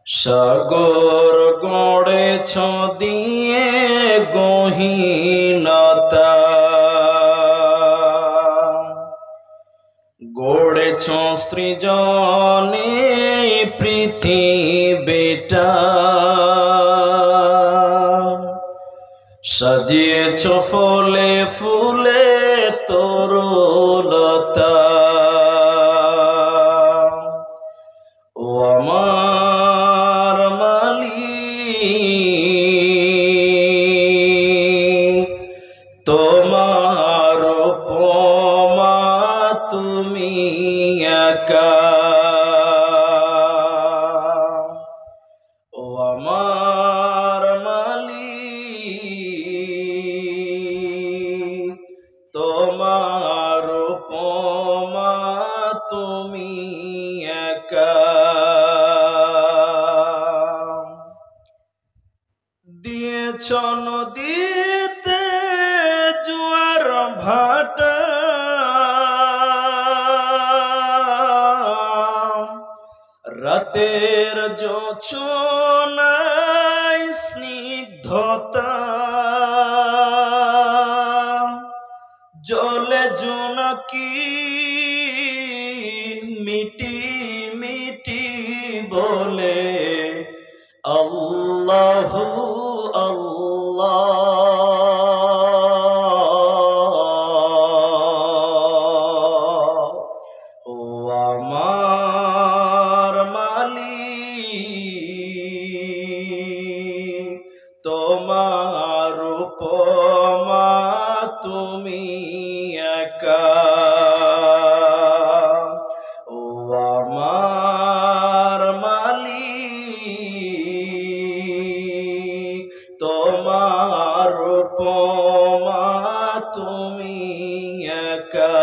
সাগর গড়েছ দিয়ে গহীনতা, গড়েছ সৃজনে পৃথিবীটা, সাজিয়েছ ফলে ফুলে তরুলতা। ও আমার মালিক, তোমার উপমা তুমি একা। ও আমার মালিক, তোমার উপমা তুমি একা। দিয়েছ নদীতে জোয়ার ভাটা, রাতের জোছনায় স্নিগ্ধতা, জলে জোনাকি মিটি মিটি বলে আল্লাহু আল্লাহ। ও আমার মালিক, তোমার উপমা তুমি একা। ও আমার মালিক, তোমার উপমা তুমি একা।